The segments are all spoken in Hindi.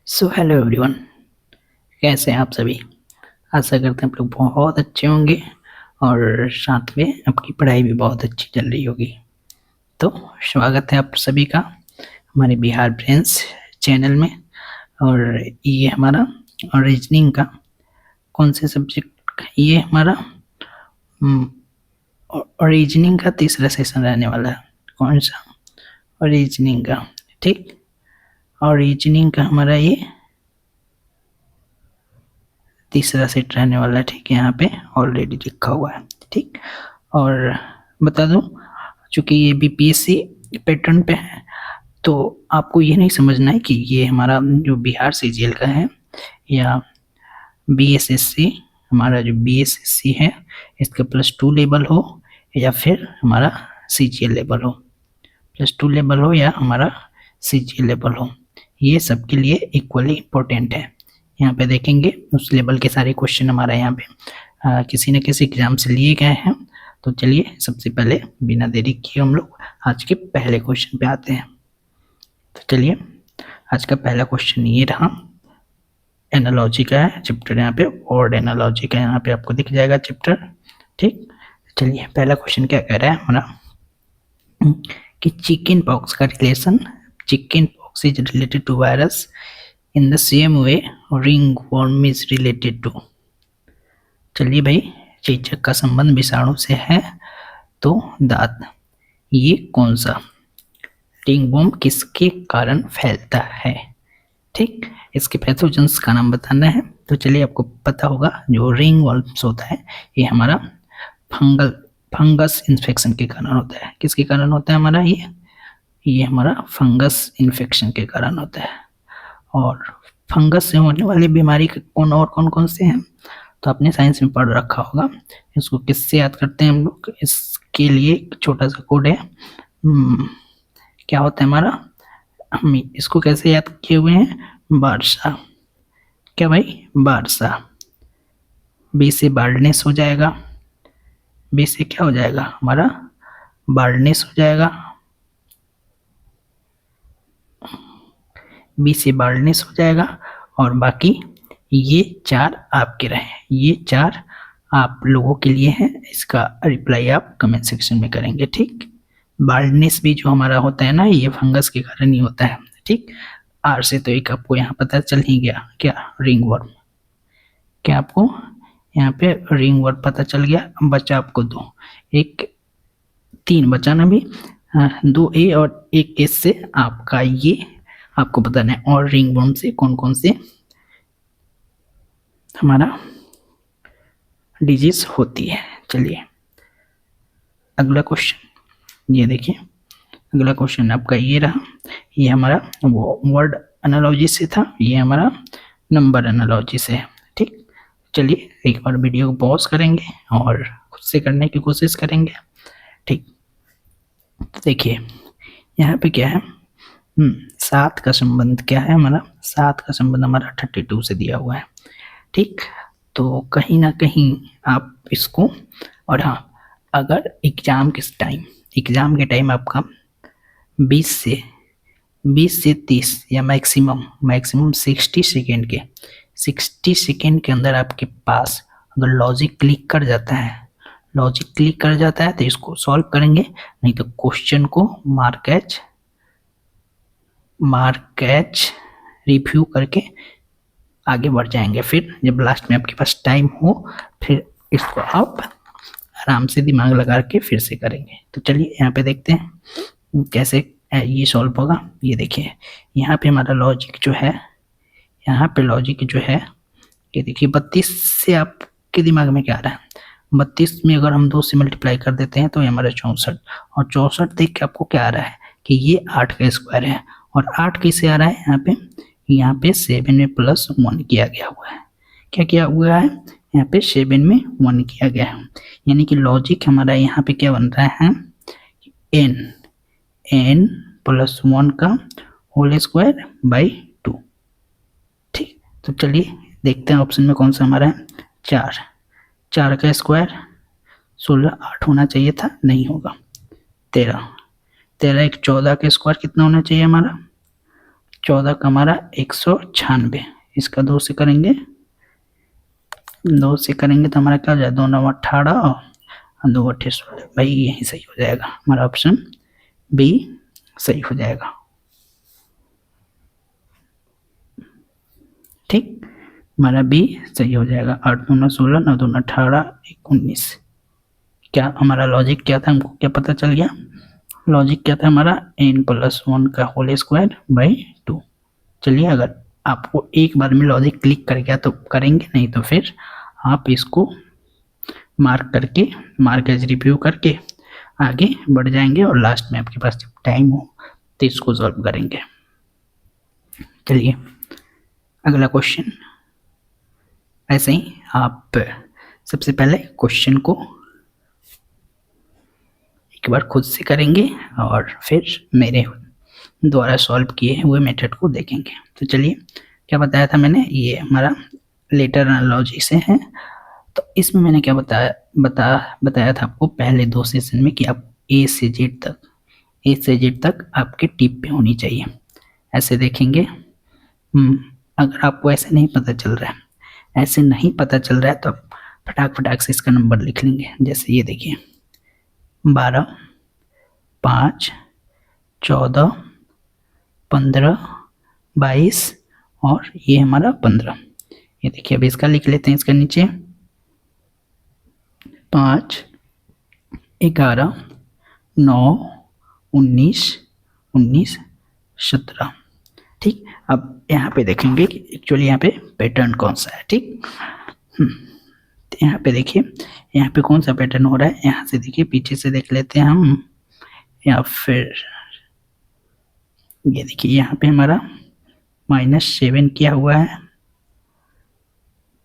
सो हेलो एवरीवन, कैसे हैं आप सभी। आशा करते हैं आप लोग बहुत अच्छे होंगे और साथ में आपकी पढ़ाई भी बहुत अच्छी चल रही होगी। तो स्वागत है आप सभी का हमारे बिहार ब्रेन्स चैनल में। और ये हमारा रीजनिंग का कौन से सब्जेक्ट, ये हमारा रीजनिंग का तीसरा सेशन रहने वाला है। कौन सा? रीजनिंग का। ठीक, और रीजनिंग का हमारा ये तीसरा सेट रहने वाला है। ठीक है, यहाँ पे ऑलरेडी लिखा हुआ है। ठीक, और बता दूं, चूंकि ये बीपीएससी पैटर्न पे है तो आपको ये नहीं समझना है कि ये हमारा जो बिहार सीजीएल का है या बीएसएससी, हमारा जो बीएसएससी है इसका +2 लेवल हो या फिर हमारा सीजीएल लेवल हो, +2 लेवल हो या हमारा सीजीएल लेवल हो, ये सबके लिए इक्वली इम्पोर्टेंट है। यहाँ पे देखेंगे उस लेवल के सारे क्वेश्चन हमारा यहाँ पे किसी न किसी एग्जाम से लिए गए हैं। तो चलिए सबसे पहले बिना देरी किए हम लोग आज के पहले क्वेश्चन पे आते हैं। तो चलिए आज का पहला क्वेश्चन ये रहा, एनालॉजी का है चैप्टर, यहाँ पे वर्ड एनालॉजी का यहाँ पे आपको दिख जाएगा चैप्टर। ठीक, चलिए पहला क्वेश्चन क्या कह रहा है हमारा कि चिकन पॉक्स का relation, chicken pox is related to virus in the same way ringworm is related to. चलिए भाई, चेचक का संबंध विषाणु से है तो दांत, ये कौन सा रिंगवर्म किसके कारण फैलता है। ठीक, इसके पैथोजेंस का नाम बताना है। तो चलिए आपको पता होगा जो रिंगवर्म्स होता है ये हमारा फंगस इन्फेक्शन के कारण होता है। किसके कारण होता है हमारा ये हमारा फंगस इन्फेक्शन के कारण होता है। और फंगस से होने वाली बीमारी कौन कौन से हैं तो आपने साइंस में पढ़ रखा होगा। इसको किससे याद करते हैं हम लोग, इसके लिए एक छोटा सा कोड है। क्या होता है हमारा, हम इसको कैसे याद किए हुए हैं, बारसा। क्या भाई, बारसा। बी से बार्डनेस हो जाएगा, बी से क्या हो जाएगा हमारा, बार्डनेस हो जाएगा, बी से बार्डनेस हो जाएगा। और बाकी ये 4 आपके रहे, ये 4 आप लोगों के लिए हैं। इसका रिप्लाई आप कमेंट सेक्शन में करेंगे। ठीक, बार्डनेस भी जो हमारा होता है ना, ये फंगस के कारण ही होता है। ठीक, आर से तो एक आपको यहाँ पता चल ही गया, क्या, रिंगवर्म। क्या आपको यहाँ पे रिंगवर्म पता चल गया। बचा आपको 2, 3 बचा ना भी, 2 ए और 1 एस से आपका ये आपको बताना है। और रिंगवर्म से कौन कौन से हमारा डिजीज होती है। चलिए अगला क्वेश्चन ये देखिए, अगला क्वेश्चन आपका ये रहा, ये हमारा वो वर्ड एनालॉजी से था, ये हमारा नंबर एनालॉजी से है। ठीक, चलिए एक बार वीडियो को पॉज करेंगे और खुद से करने की कोशिश करेंगे। ठीक, तो देखिए यहाँ पे क्या है, 7 का संबंध क्या है हमारा, 7 का संबंध हमारा 32 से दिया हुआ है। ठीक, तो कहीं ना कहीं आप इसको, और हाँ, अगर एग्जाम के टाइम आपका 20 से 30 या मैक्सिमम 60 सेकेंड के अंदर आपके पास अगर लॉजिक क्लिक कर जाता है तो इसको सॉल्व करेंगे, नहीं तो क्वेश्चन को मार्क एज रिव्यू करके आगे बढ़ जाएंगे। फिर जब लास्ट में आपके पास टाइम हो फिर इसको आप आराम से दिमाग लगा के फिर से करेंगे। तो चलिए यहाँ पे देखते हैं कैसे ये सॉल्व होगा। ये देखिए यहाँ पे हमारा लॉजिक जो है, ये देखिए 32 से आपके दिमाग में क्या आ रहा है, 32 में अगर हम 2 से मल्टीप्लाई कर देते हैं तो ये हमारा 64, और 64 देख के आपको क्या आ रहा है कि ये 8 का स्क्वायर है। और 8 कैसे आ रहा है, यहाँ पे 7 में +1 किया गया हुआ है। क्या किया हुआ है, यहाँ पे 7 में 1 किया गया है, यानी कि लॉजिक हमारा यहाँ पे क्या बन रहा है, n +1 का होल स्क्वायर बाई 2। ठीक, तो चलिए देखते हैं ऑप्शन में कौन सा हमारा है, 4 का स्क्वायर 16, 8 होना चाहिए था, नहीं होगा, 13 1 14 का स्क्वायर कितना होना चाहिए हमारा, 14 का हमारा 196, इसका 2 से करेंगे, 2 से करेंगे तो हमारा क्या हो जाएगा, 2 9 18 और 2 8 16। भाई यही सही हो जाएगा, हमारा ऑप्शन बी सही हो जाएगा। ठीक, हमारा बी सही हो जाएगा। 8 2 9 16, 9 2 18, 1 19। क्या हमारा लॉजिक क्या था, हमको क्या पता चल गया, लॉजिक क्या था हमारा, n+1 का होल स्क्वायर बाई 2। चलिए, अगर आपको एक बार में लॉजिक क्लिक कर गया तो करेंगे, नहीं तो फिर आप इसको मार्क एज रिव्यू करके आगे बढ़ जाएंगे और लास्ट में आपके पास जब टाइम हो तो इसको सॉल्व करेंगे। चलिए अगला क्वेश्चन। ऐसे ही आप सबसे पहले क्वेश्चन को एक बार खुद से करेंगे और फिर मेरे द्वारा सॉल्व किए हुए मेथड को देखेंगे। तो चलिए, क्या बताया था मैंने, ये हमारा लेटर एनालॉजी से है। तो इसमें मैंने क्या बताया था आपको पहले 2 सेशन में कि आप ए से जेड तक आपके टिप पे होनी चाहिए। ऐसे देखेंगे, अगर आपको ऐसे नहीं पता चल रहा है तो आप फटाक से इसका नंबर लिख लेंगे। जैसे ये देखिए 12, 5, 14, 15, 22 और ये हमारा 15। ये देखिए, अब इसका लिख लेते हैं, इसका नीचे 5, 11, 9, 19, 17। ठीक, अब यहाँ पे देखेंगे कि एक्चुअली यहाँ पे पैटर्न कौन सा है। ठीक, तो यहाँ पे देखिए, यहाँ पे कौन सा पैटर्न हो रहा है, यहाँ से देखिए, पीछे से देख लेते हैं हम, या फिर ये देखिए यहाँ पे हमारा -7 किया हुआ है,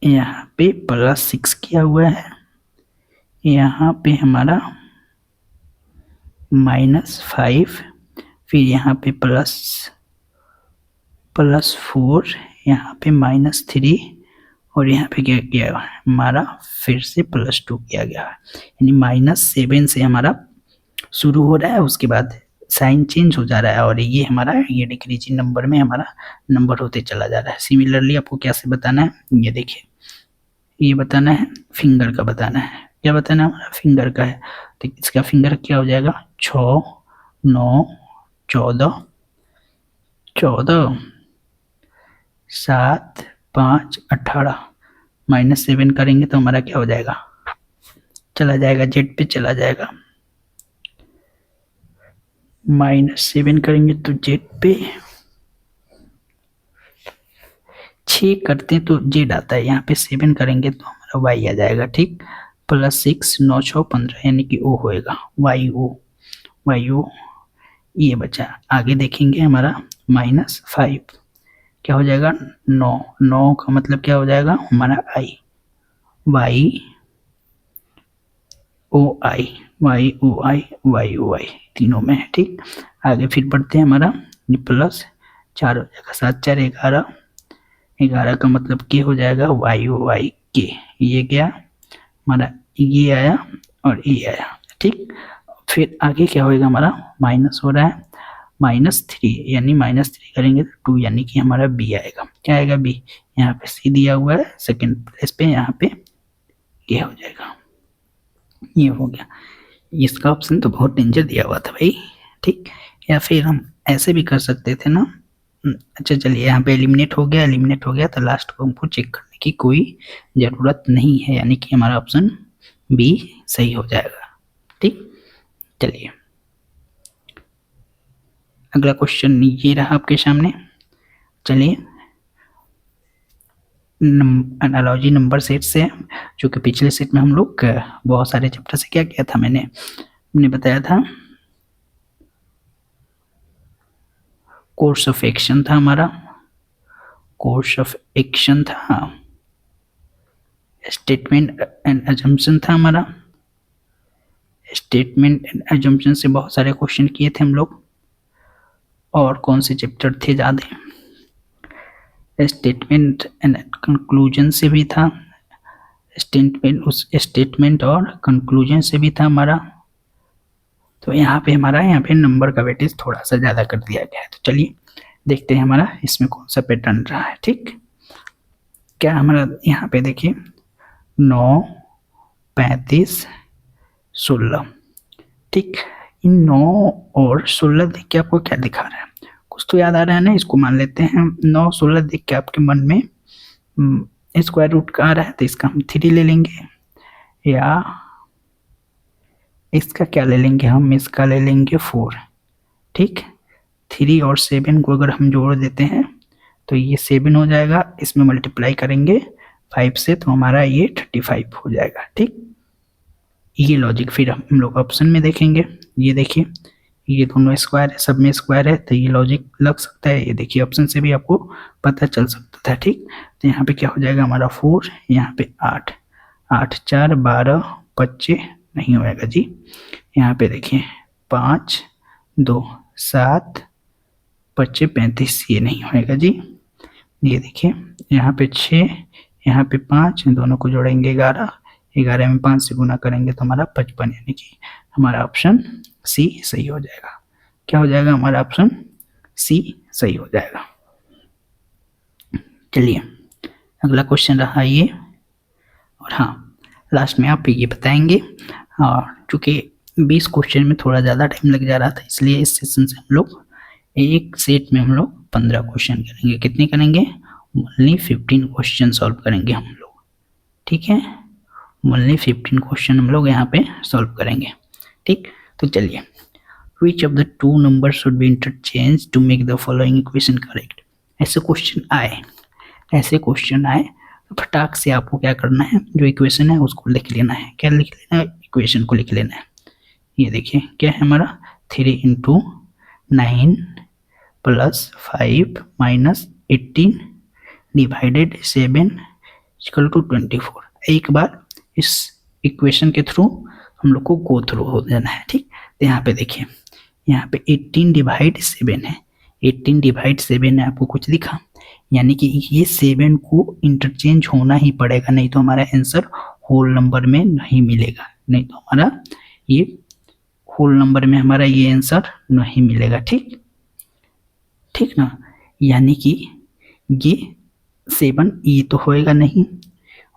यहाँ पे +6 किया हुआ है, यहाँ पे हमारा -5, फिर यहाँ पे +4, यहाँ पे -3 और यहाँ पे क्या किया हुआ है हमारा, फिर से +2 किया गया है। यानी -7 से हमारा शुरू हो रहा है, उसके बाद साइन चेंज हो जा रहा है और ये डिक्रीजिंग नंबर में हमारा नंबर होते चला जा रहा है। सिमिलरली आपको कैसे बताना है, ये देखिए, ये बताना है फिंगर का, बताना है क्या बताना है, हमारा फिंगर का है। तो इसका फिंगर क्या हो जाएगा, 6, 9, 14, 7, 5, 18, -7 करेंगे तो हमारा क्या हो जाएगा, चला जाएगा जेड पे, चला जाएगा। -7 करेंगे तो जेड पे, 6 करते हैं तो जेड आता है, यहाँ पे 7 करेंगे तो हमारा वाई आ जाएगा। ठीक, +6, 9, 6, 15 यानी कि ओ होएगा, वाई ओ ये बचा। आगे देखेंगे हमारा -5 क्या हो जाएगा, 9 का मतलब क्या हो जाएगा हमारा आई, वाई ओ आई तीनों में है। ठीक, आगे फिर बढ़ते हैं, हमारा ये +4 हो जाएगा, 7 4 11, 11 का मतलब के हो जाएगा वाई ओ आई के, ये गया हमारा, ये आया और ये आया। ठीक, फिर आगे क्या होएगा हमारा, माइनस हो रहा है, -3 यानी -3 करेंगे तो 2 यानी कि हमारा बी आएगा। क्या आएगा, बी। यहाँ पे सी दिया हुआ है सेकंड प्लेस पे, यहाँ पे ये हो जाएगा, ये हो गया। इसका ऑप्शन तो बहुत डेंजर दिया हुआ था भाई। ठीक, या फिर हम ऐसे भी कर सकते थे ना। अच्छा चलिए, यहाँ पे एलिमिनेट हो गया तो लास्ट को हमको चेक करने की कोई ज़रूरत नहीं है, यानी कि हमारा ऑप्शन बी सही हो जाएगा। ठीक, चलिए अगला क्वेश्चन ये रहा आपके सामने। चलिए, एनालॉजी नंबर सेट से, जो कि पिछले सेट में हम लोग बहुत सारे चैप्टर से क्या किया था, मैंने बताया था कोर्स ऑफ एक्शन था हमारा, कोर्स ऑफ एक्शन था, स्टेटमेंट एंड अजम्पशन था हमारा, स्टेटमेंट एंड अजम्पशन से बहुत सारे क्वेश्चन किए थे हम लोग। और कौन से चैप्टर थे ज़्यादा, स्टेटमेंट एंड कंक्लूजन से भी था, स्टेटमेंट और कंक्लूजन से भी था हमारा। तो यहाँ पे नंबर का वेटेज थोड़ा सा ज़्यादा कर दिया गया है। तो चलिए देखते हैं हमारा इसमें कौन सा पैटर्न रहा है। ठीक, क्या हमारा यहाँ पे देखिए 9, 35, 16। ठीक, इन 9 और 16 देख के आपको क्या दिखा रहा है, कुछ तो याद आ रहा है ना। इसको मान लेते हैं 9, 16 देख के आपके मन में स्क्वायर रूट का आ रहा है, तो इसका हम 3 ले लेंगे, या इसका क्या ले लेंगे हम, इसका ले लेंगे 4। ठीक, 3 और 7 को अगर हम जोड़ देते हैं तो ये 7 हो जाएगा, इसमें मल्टीप्लाई करेंगे 5 से तो हमारा ये 35 हो जाएगा। ठीक, ये लॉजिक फिर हम लोग ऑप्शन में देखेंगे। ये देखिए ये दोनों स्क्वायर है, सब में स्क्वायर है, तो ये लॉजिक लग सकता है। ये देखिए ऑप्शन से भी आपको पता चल सकता था। ठीक, तो यहाँ पे क्या हो जाएगा हमारा 4, यहाँ पे 8, 8 4 12, 25 नहीं होएगा जी। यहाँ पे देखिए 5 2 7, 25 35 ये नहीं होएगा जी। ये देखिए यहाँ पे 6, यहाँ पे 5, दोनों को जोड़ेंगे 11, 11 में 5 से गुना करेंगे तो हमारा 55, यानी कि हमारा ऑप्शन सी सही हो जाएगा। क्या हो जाएगा हमारा ऑप्शन सी सही हो जाएगा। चलिए अगला क्वेश्चन रहा ये, और हाँ लास्ट में आप ये बताएंगे, और चूँकि 20 क्वेश्चन में थोड़ा ज़्यादा टाइम लग जा रहा था, इसलिए इस सेशन से हम लोग एक सेट में हम लोग 15 क्वेश्चन करेंगे। कितने करेंगे, ओनली 15 क्वेश्चन सॉल्व करेंगे हम लोग। ठीक है, ओनली 15 क्वेश्चन हम लोग यहाँ पे सॉल्व करेंगे। ठीक, तो चलिए, which of the two number should be interchange to make the following equation correct. ऐसे क्वेश्चन आए तो फटाक से आपको क्या करना है, जो इक्वेशन है उसको लिख लेना है। क्या लिख लेना है, इक्वेशन को लिख लेना है। ये देखिए क्या है हमारा 3 × 9 + 5 - 18 डिवाइडेड 7 = 24। एक बार इस इक्वेशन के थ्रू हम लोग को गो थ्रू हो जाना है। ठीक, तो यहाँ पे देखिए यहाँ पे 18/7 है, 18/7 है, आपको कुछ दिखा, यानी कि ये 7 को इंटरचेंज होना ही पड़ेगा, नहीं तो हमारा आंसर होल नंबर में नहीं मिलेगा, नहीं तो हमारा ये होल नंबर में हमारा ये आंसर नहीं मिलेगा। ठीक, ठीक ना, यानी कि ये 7 ये तो होएगा नहीं,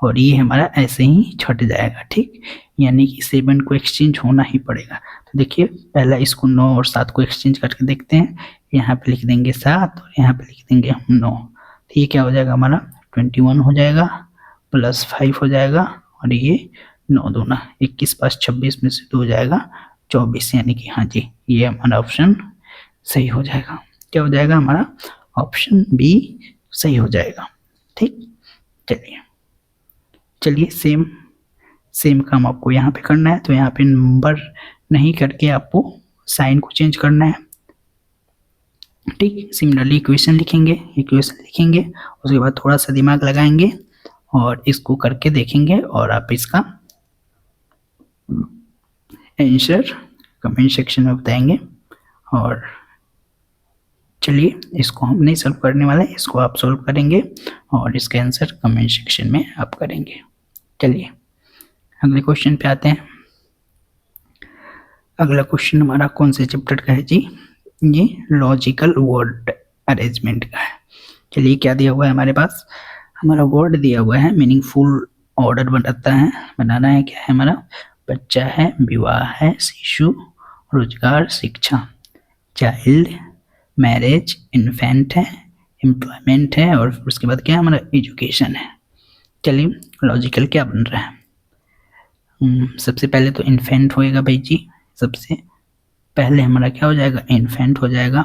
और ये हमारा ऐसे ही छट जाएगा। ठीक, यानी कि 7 को एक्सचेंज होना ही पड़ेगा। तो देखिए पहला इसको 9 और 7 को एक्सचेंज करके देखते हैं। यहाँ पे लिख देंगे 7 और यहाँ पे लिख देंगे हम 9, तो ये क्या हो जाएगा हमारा 21 हो जाएगा, + 5 हो जाएगा, और ये 9 दूना 21, 5 26 में से 2 हो जाएगा 24, यानी कि हाँ जी ये हमारा ऑप्शन सही हो जाएगा। क्या हो जाएगा हमारा ऑप्शन बी सही हो जाएगा। ठीक, चलिए सेम काम आपको यहाँ पे करना है। तो यहाँ पे नंबर नहीं करके आपको साइन को चेंज करना है। ठीक, सिमिलरली इक्वेशन लिखेंगे, उसके बाद थोड़ा सा दिमाग लगाएंगे और इसको करके देखेंगे, और आप इसका आंसर कमेंट सेक्शन में बताएंगे। और चलिए इसको हम नहीं सॉल्व करने वाले, इसको आप सॉल्व करेंगे और इसका आंसर कमेंट सेक्शन में आप करेंगे। चलिए अगले क्वेश्चन पे आते हैं। अगला क्वेश्चन हमारा कौन से चैप्टर का है जी, ये लॉजिकल वर्ड अरेंजमेंट का है। चलिए क्या दिया हुआ है हमारे पास, हमारा वर्ड दिया हुआ है, मीनिंगफुल ऑर्डर बनाना है। क्या है हमारा, बच्चा है, विवाह है, शिशु, रोजगार, शिक्षा, चाइल्ड, मैरिज, इन्फेंट है, एम्प्लॉयमेंट है, और उसके बाद क्या है हमारा एजुकेशन है। चलिए लॉजिकल क्या बन रहा है, सबसे पहले तो इन्फेंट होएगा भाई जी, सबसे पहले हमारा क्या हो जाएगा, इन्फेंट हो जाएगा।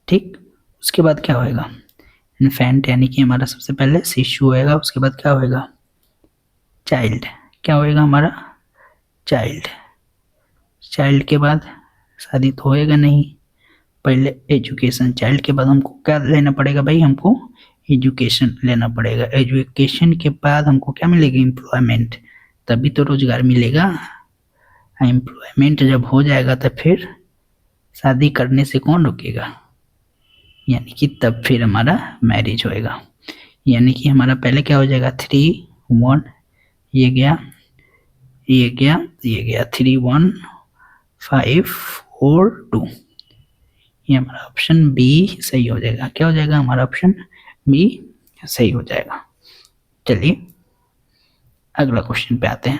ठीक, उसके बाद क्या होएगा, इन्फेंट यानी कि हमारा सबसे पहले शिशु होएगा, उसके बाद क्या होएगा, चाइल्ड, क्या होएगा हमारा चाइल्ड, चाइल्ड के बाद शादी तो होएगा नहीं, पहले एजुकेशन, चाइल्ड के बाद हमको क्या लेना पड़ेगा भाई, हमको एजुकेशन लेना पड़ेगा, एजुकेशन के बाद हमको क्या मिलेगा, एम्प्लॉयमेंट, तभी तो रोजगार मिलेगा। एम्प्लॉयमेंट जब हो जाएगा तो फिर शादी करने से कौन रोकेगा, यानी कि तब फिर हमारा मैरिज होएगा। यानी कि हमारा पहले क्या हो जाएगा, 3 1 ये गया 3 1 5 4 2, ये हमारा ऑप्शन बी सही हो जाएगा। क्या हो जाएगा? हमारा ऑप्शन बी सही हो जाएगा। चलिए अगला क्वेश्चन पे आते हैं।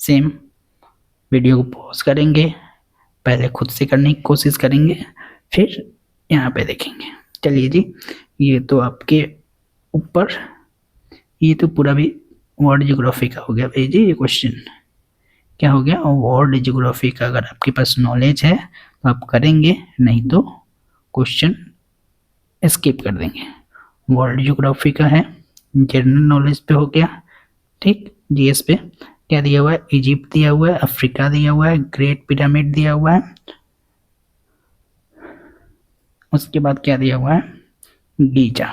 सेम वीडियो को पॉज करेंगे, पहले खुद से करने की कोशिश करेंगे, फिर यहाँ पे देखेंगे। चलिए जी, ये तो आपके ऊपर, ये तो पूरा भी वर्ल्ड ज्योग्राफी का हो गया भाई जी। ये क्वेश्चन क्या हो गया? वर्ल्ड ज्योग्राफी का। अगर आपके पास नॉलेज है तो आप करेंगे, नहीं तो क्वेश्चन स्किप कर देंगे। वर्ल्ड ज्योग्राफी का है, जनरल नॉलेज पे हो गया, ठीक। जीएस पे क्या दिया हुआ है? इजिप्ट दिया हुआ है, अफ्रीका दिया हुआ है, ग्रेट पिरामिड दिया हुआ है, उसके बाद क्या दिया हुआ है? गीजा।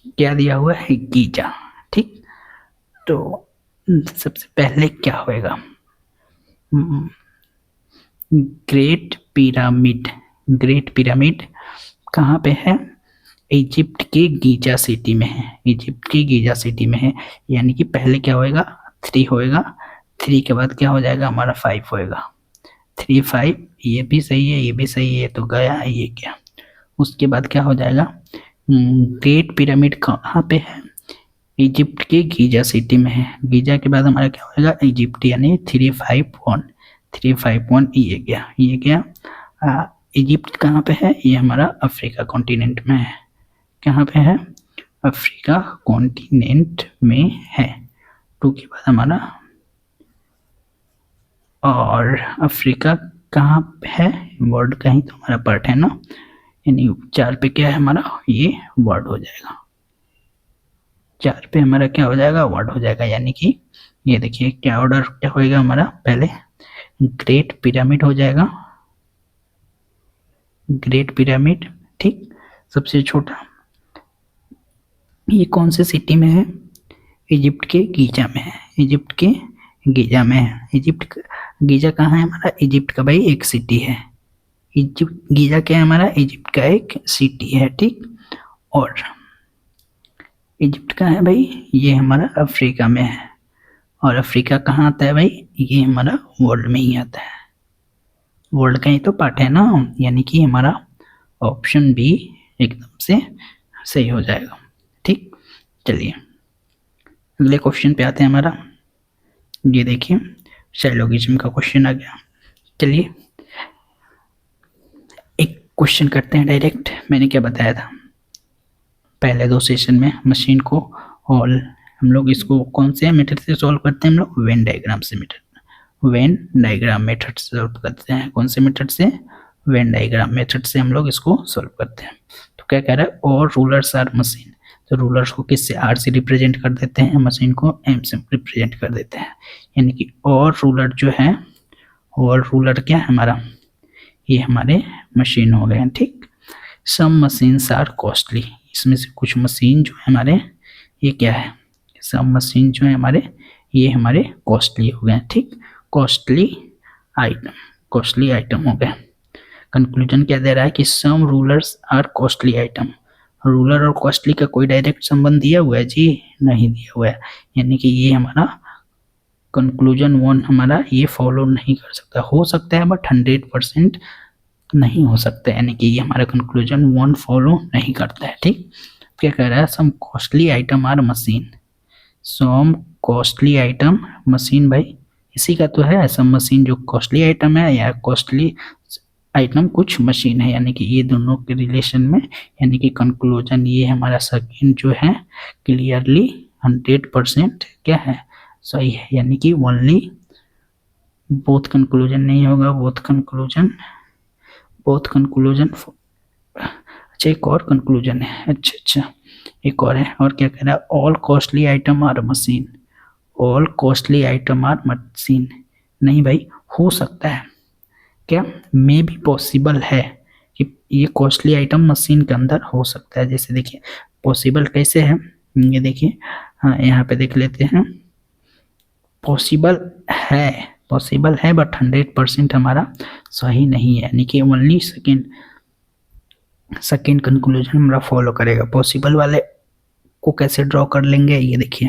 क्या दिया हुआ है? गीजा, ठीक। तो सबसे पहले क्या होएगा? Great pyramid. ग्रेट पिरामिड कहाँ पे है? इजिप्ट के गीजा सिटी में है। इजिप्ट की गीजा सिटी में है, यानी कि पहले क्या होएगा? 3 होएगा, 3 के बाद क्या हो जाएगा? हमारा 5 होएगा। 3 5, ये भी सही है, ये भी सही है, तो गया है ये क्या। उसके बाद क्या हो जाएगा? ग्रेट पिरामिड कहाँ पे है? इजिप्ट के गीजा सिटी में है। गीजा के बाद हमारा क्या होएगा? इजिप्ट, यानी 351। 351 ये गया, ये गया। इजिप्ट कहाँ पे है? ये हमारा अफ्रीका कॉन्टिनेंट में है। कहाँ पे है? अफ्रीका कॉन्टिनेंट में है। 2 के बाद हमारा, और अफ्रीका कहाँ पे है? वर्ल्ड का ही तो हमारा पार्ट है ना, यानी 4 पे क्या है हमारा? ये वर्ल्ड हो जाएगा। 4 पे हमारा क्या हो जाएगा? वर्ल्ड हो जाएगा। यानी कि ये देखिए क्या ऑर्डर क्या होएगा हमारा? पहले ग्रेट पिरामिड हो जाएगा, ग्रेट पिरामिड, ठीक। सबसे छोटा ये कौन से सिटी में है? इजिप्ट के गीजा में है। इजिप्ट के गीजा में है। इजिप्ट गीजा कहाँ है हमारा? इजिप्ट का भाई एक सिटी है। इजिप्ट गीजा क्या है हमारा? इजिप्ट का एक सिटी है, ठीक। और इजिप्ट कहाँ है भाई? ये हमारा अफ्रीका में है। और अफ्रीका कहाँ आता है भाई? ये हमारा वर्ल्ड में ही आता है। वर्ल्ड का ही तो पार्ट है ना, यानी कि हमारा ऑप्शन बी एकदम से सही हो जाएगा, ठीक। चलिए अगले क्वेश्चन पे आते हैं हमारा। ये देखिए साइलोगिज्म का क्वेश्चन आ गया। चलिए एक क्वेश्चन करते हैं डायरेक्ट। मैंने क्या बताया था पहले 2 सेशन में? मशीन को और हम लोग इसको कौन से मेथड से सॉल्व करते हैं? हम लोग वेन डायग्राम से वेन डायग्राम मेथड से सॉल्व करते हैं। कौन से मेथड से? वेन डायग्राम मेथड से हम लोग इसको सॉल्व करते हैं। तो क्या कह रहा है? और रूलर्स आर मशीन। तो रूलर्स को किससे? आर से रिप्रेजेंट कर देते हैं, मशीन को एम से रिप्रेजेंट कर देते हैं। यानी कि और रूलर जो है, और रूलर क्या है हमारा? ये हमारे मशीन हो गए, ठीक। सम मशीन्स आर कॉस्टली। इसमें से कुछ मशीन जो है हमारे, ये क्या है? सम मशीन जो है हमारे, ये हमारे कॉस्टली हो गए, ठीक। कॉस्टली आइटम हो गए। कंक्लूजन क्या दे रहा है? कि some rulers are costly item. Ruler और कॉस्टली का कोई डायरेक्ट संबंध दिया हुआ है जी? नहीं दिया हुआ है। यानी कि ये हमारा कंक्लूजन 1 हमारा ये फॉलो नहीं कर सकता। हो सकता है बट 100% नहीं हो सकता, यानी कि ये हमारा कंक्लूजन 1 फॉलो नहीं करता है, ठीक। क्या कह रहा है? Some costly item are machine. Some costly item machine, भाई इसी का तो है। सम मशीन जो कॉस्टली आइटम है, या कॉस्टली आइटम कुछ मशीन है, यानी कि ये दोनों के रिलेशन में, यानी कि कंक्लूजन ये हमारा सेकंड जो है क्लियरली 100% क्या है? सही है। यानी कि ओनली बोथ कंक्लूजन नहीं होगा, बोथ कंक्लूजन। अच्छा एक और कंक्लूजन है, अच्छा एक और है। और क्या कह रहा है? All costly item are machine. All costly item are machine नहीं भाई, हो सकता है क्या? मे भी पॉसिबल है कि ये कॉस्टली आइटम मशीन के अंदर हो सकता है। जैसे देखिए पॉसिबल कैसे है, ये देखिए, हाँ यहाँ पे देख लेते हैं। पॉसिबल है बट 100% हमारा सही नहीं है, यानी कि ओनली सेकेंड कंक्लूजन हमारा फॉलो करेगा। पॉसिबल वाले को कैसे ड्रॉ कर लेंगे? ये देखिए,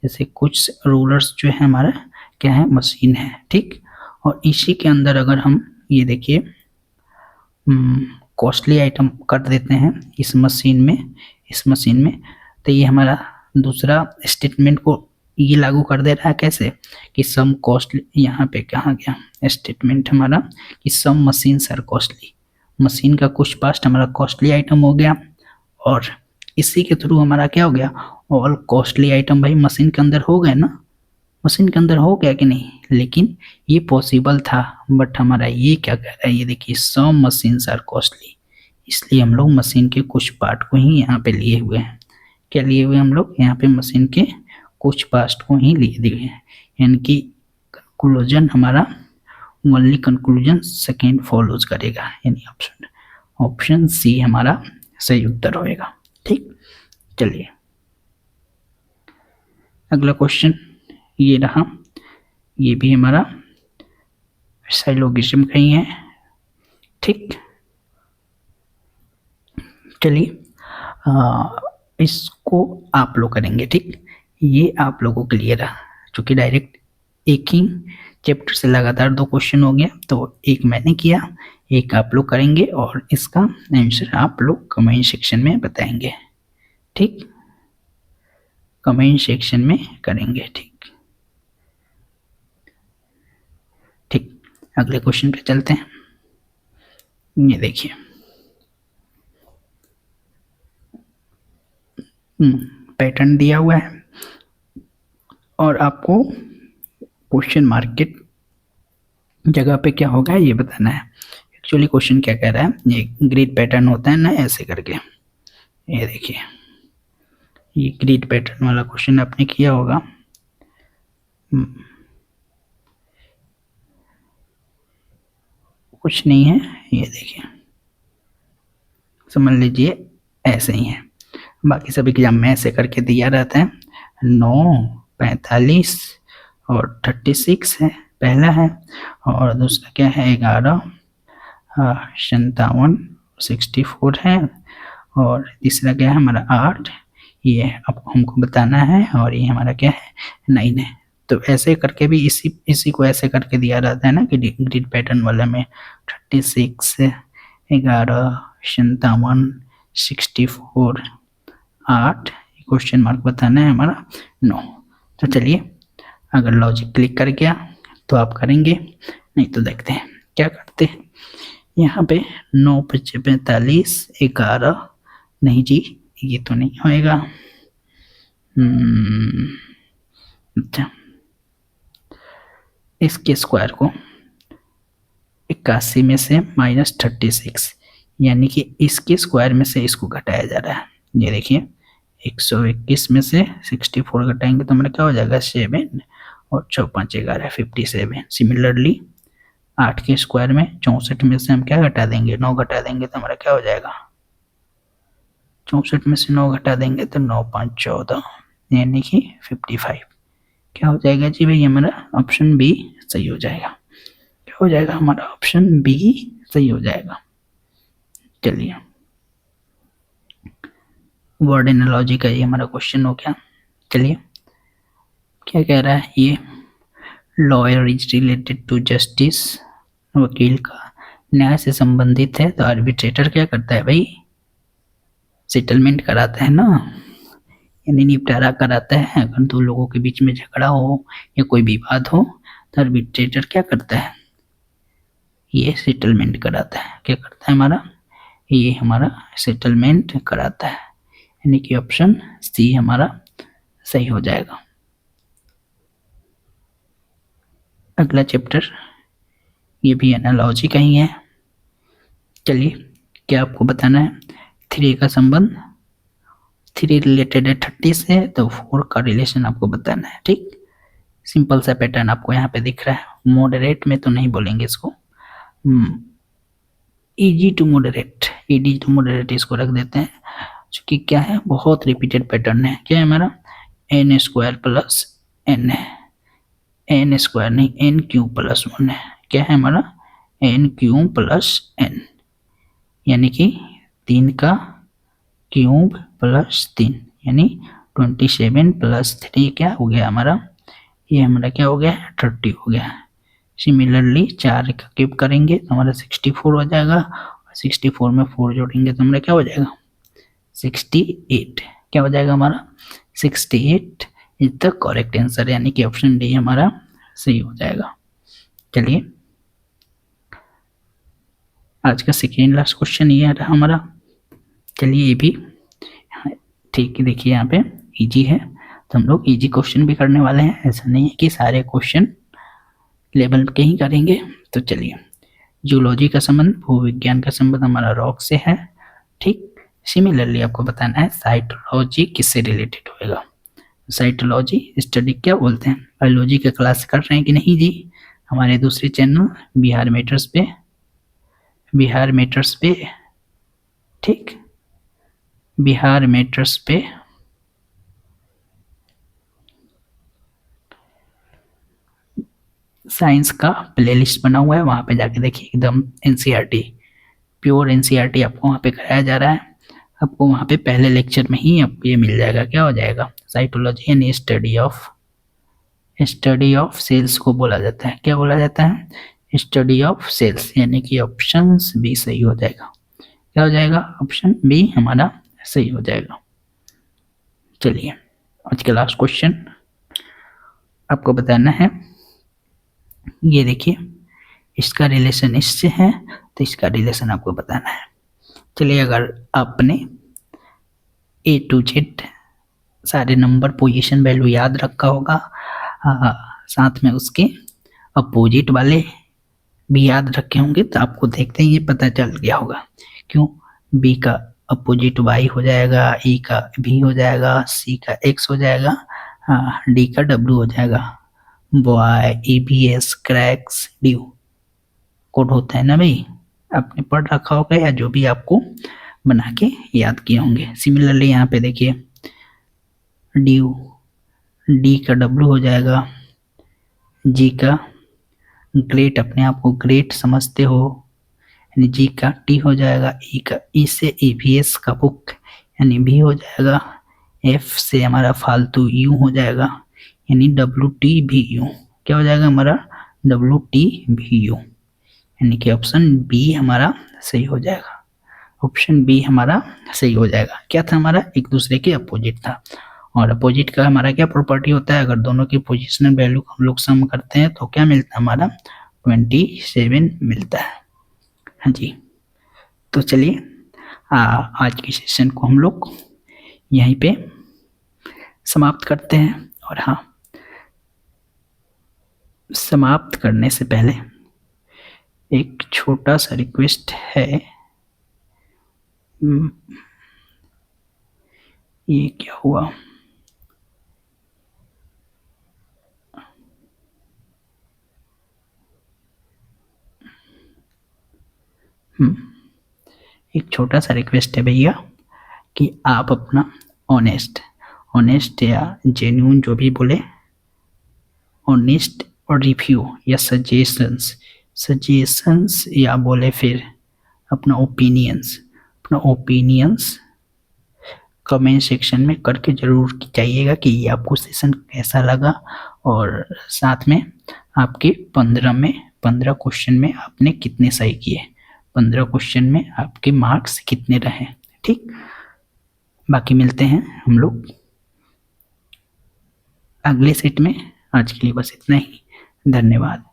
जैसे कुछ रूलर्स जो है हमारा क्या है? मशीन है, ठीक। और इसी के अंदर अगर हम ये देखिए कॉस्टली आइटम कर देते हैं इस मशीन में। तो ये हमारा दूसरा स्टेटमेंट को ये लागू कर दे रहा है कैसे कि सम कॉस्टली, यहाँ पे कहाँ गया स्टेटमेंट हमारा कि सम मशीन्स आर कॉस्टली, मशीन का कुछ पार्ट हमारा कॉस्टली आइटम हो गया और इसी के थ्रू हमारा क्या हो गया ऑल कॉस्टली आइटम भाई मशीन के अंदर हो गए ना, मशीन के अंदर हो गया कि नहीं। लेकिन ये पॉसिबल था बट हमारा ये क्या कह रहा है, ये देखिए सम मशीन्स आर कॉस्टली, इसलिए हम लोग मशीन के कुछ पार्ट को ही यहाँ पे लिए हुए हैं। क्या लिए हुए हम लोग यहाँ पे मशीन के कुछ पार्ट को ही लिए दिए हैं, यानी कि कंक्लूजन हमारा ओनली कंक्लूजन सेकेंड फॉलोज करेगा, यानी ऑप्शन सी हमारा सही उत्तर होएगा। ठीक, चलिए अगला क्वेश्चन ये रहा, ये भी हमारा साइलोगिज्म का ही है। ठीक, चलिए इसको आप लोग करेंगे। ठीक, ये आप लोगों के लिए रहा, क्योंकि डायरेक्ट एक ही चैप्टर से लगातार 2 क्वेश्चन हो गया, तो एक मैंने किया, एक आप लोग करेंगे और इसका आंसर आप लोग कमेंट सेक्शन में बताएंगे। ठीक, कमेंट सेक्शन में करेंगे। ठीक, अगले क्वेश्चन पे चलते हैं। ये देखिए पैटर्न दिया हुआ है और आपको क्वेश्चन मार्क के जगह पे क्या होगा ये बताना है। एक्चुअली क्वेश्चन क्या कह रहा है, ये ग्रिड पैटर्न होता है ना ऐसे करके, ये देखिए ये ग्रिड पैटर्न वाला क्वेश्चन आपने किया होगा। कुछ नहीं है, ये देखिए समझ लीजिए ऐसे ही है, बाकी सब एग्जाम में ऐसे करके दिया रहता है। 9, 45 और 36 है पहला है, और दूसरा क्या है 11, 57, 64 है, और तीसरा क्या है हमारा 8, ये आपको हमको बताना है, और ये हमारा क्या है 9 है। तो ऐसे करके भी इसी को ऐसे करके दिया रहता है ना कि ग्रिड पैटर्न वाले में 36, 11, 57, 64, 8 क्वेश्चन मार्क बताना है हमारा 9। तो चलिए अगर लॉजिक क्लिक कर गया तो आप करेंगे, नहीं तो देखते हैं क्या करते हैं। यहाँ पे 9, 5, 45, 11, नहीं जी ये तो नहीं होएगा। अच्छा, इसके स्क्वायर को 81 में से -36, यानी कि इसके स्क्वायर में से इसको घटाया जा रहा है। ये देखिए 121 में से 64 घटाएंगे तो हमारा क्या हो जाएगा 7, और 4, 5, 11, 57। सिमिलरली 8 के स्क्वायर में 64 में से हम क्या घटा देंगे 9 घटा देंगे तो हमारा क्या हो जाएगा 64 में से 9 घटा देंगे तो 9, 5, 14, यानी कि 55। क्या हो जाएगा जी भाई हमारा ऑप्शन बी सही हो जाएगा। क्या हो जाएगा हमारा ऑप्शन बी सही हो जाएगा। चलिए वर्ड एनालॉजी का ये हमारा क्वेश्चन हो गया। चलिए क्या कह रहा है ये, lawyer is related to justice, वकील का न्याय से संबंधित है, तो आर्बिट्रेटर क्या करता है भाई सेटलमेंट कराता है ना, यानी निपटारा कराता है। अगर 2 लोगों के बीच में झगड़ा हो या कोई विवाद हो तो आर्बिट्रेटर क्या करता है ये सेटलमेंट कराता है। क्या करता है हमारा ये हमारा सेटलमेंट कराता है, यानी कि ऑप्शन सी हमारा सही हो जाएगा। अगला चैप्टर ये भी एनालॉजी का ही है। चलिए क्या आपको बताना है, 3 का संबंध 3 रिलेटेड है 30 से, तो 4 का रिलेशन आपको बताना है। ठीक, सिंपल सा पैटर्न आपको यहाँ पे दिख रहा है। मॉडरेट में तो नहीं बोलेंगे इसको, इजी टू मॉडरेट इसको रख देते हैं, क्योंकि क्या है बहुत रिपीटेड पैटर्न है। क्या है हमारा n स्क्वायर प्लस n है, n स्क्वायर नहीं n क्यूब प्लस 1 है। क्या है हमारा n क्यूब प्लस n, यानी कि 3 का क्यूब प्लस 3, यानी 27 प्लस 3 क्या हो गया हमारा, ये हमारा क्या हो गया 30 हो गया। सिमिलरली 4 का क्यूब करेंगे तो हमारा 64 हो जाएगा, और 64 में 4 जोड़ेंगे तो हमारा क्या हो जाएगा 68। क्या हो जाएगा हमारा 68 इज द करेक्ट आंसर, यानी कि ऑप्शन डी हमारा सही हो जाएगा। चलिए आज का सेकेंड लास्ट क्वेश्चन ये रहा हमारा। चलिए ये भी ठीक है, देखिए यहाँ पे इजी है तो हम लोग इजी क्वेश्चन भी करने वाले हैं, ऐसा नहीं है कि सारे क्वेश्चन लेवल के ही करेंगे। तो चलिए जूलॉजी का संबंध, भूविज्ञान का संबंध हमारा रॉक से है, ठीक। सिमिलरली आपको बताना है साइटोलॉजी किससे रिलेटेड होएगा। साइटोलॉजी स्टडी क्या बोलते हैं, बायोलॉजी का क्लास कर रहे हैं कि नहीं जी, हमारे दूसरे चैनल बिहार मैटर्स पे, ठीक, बिहार मैटर्स पे साइंस का प्लेलिस्ट बना हुआ है, वहाँ पे जाके देखिए एकदम एनसीईआरटी, प्योर एनसीईआरटी आपको वहाँ पे कराया जा रहा है। आपको वहाँ पे पहले लेक्चर में ही आपको ये मिल जाएगा, क्या हो जाएगा साइटोलॉजी यानी स्टडी ऑफ सेल्स को बोला जाता है। क्या बोला जाता है स्टडी ऑफ सेल्स, यानी कि ऑप्शन बी सही हो जाएगा। क्या हो जाएगा ऑप्शन बी हमारा सही हो जाएगा। चलिए आज का लास्ट क्वेश्चन आपको बताना है, ये देखिए इसका रिलेशन इससे है तो इसका रिलेशन आपको बताना है। चलिए अगर आपने A to Z सारे नंबर पोजीशन वैल्यू याद रखा होगा, साथ में उसके अपोजिट वाले भी याद रखे होंगे तो आपको देखते ही ये पता चल गया होगा। क्यों, बी का अपोजिट वाई हो जाएगा, ई का भी हो जाएगा, सी का एक्स हो जाएगा, डी का डब्ल्यू हो जाएगा। Boy EBS cracks due code होता है ना भाई, आपने पढ़ रखा होगा या जो भी आपको बना के याद किए होंगे। सिमिलरली यहाँ पे देखिए ड्यू, डी का डब्ल्यू हो जाएगा, जी का ग्रेट, अपने आप को ग्रेट समझते हो, यानी जी का टी हो जाएगा, ई का ई से EVS का बुक यानी भी हो जाएगा, एफ से हमारा फालतू यू हो जाएगा यानी WTVU। क्या हो जाएगा हमारा WTVU, यानी कि ऑप्शन बी हमारा सही हो जाएगा। ऑप्शन बी हमारा सही हो जाएगा। क्या था हमारा एक दूसरे के अपोजिट था, और अपोजिट का हमारा क्या प्रॉपर्टी होता है, अगर दोनों की पोजिशनल वैल्यू हम लोग सम करते हैं तो क्या मिलता है हमारा 27 मिलता है। हाँ जी, तो चलिए आज के सेशन को हम लोग यहीं पे समाप्त करते हैं। और हाँ, समाप्त करने से पहले एक छोटा सा रिक्वेस्ट है, ये क्या हुआ, एक छोटा सा रिक्वेस्ट है भैया कि आप अपना ऑनेस्ट या जेन्यून जो भी बोले, ऑनेस्ट और रिव्यू या सजेशंस या बोले फिर अपना ओपिनियंस कमेंट सेक्शन में करके ज़रूर जाइएगा कि ये आपको सेशन कैसा लगा, और साथ में आपके 15 क्वेश्चन में आपने कितने सही किए, 15 क्वेश्चन में आपके मार्क्स कितने रहे, ठीक। बाकी मिलते हैं हम लोग अगले सेट में। आज के लिए बस इतना ही, धन्यवाद।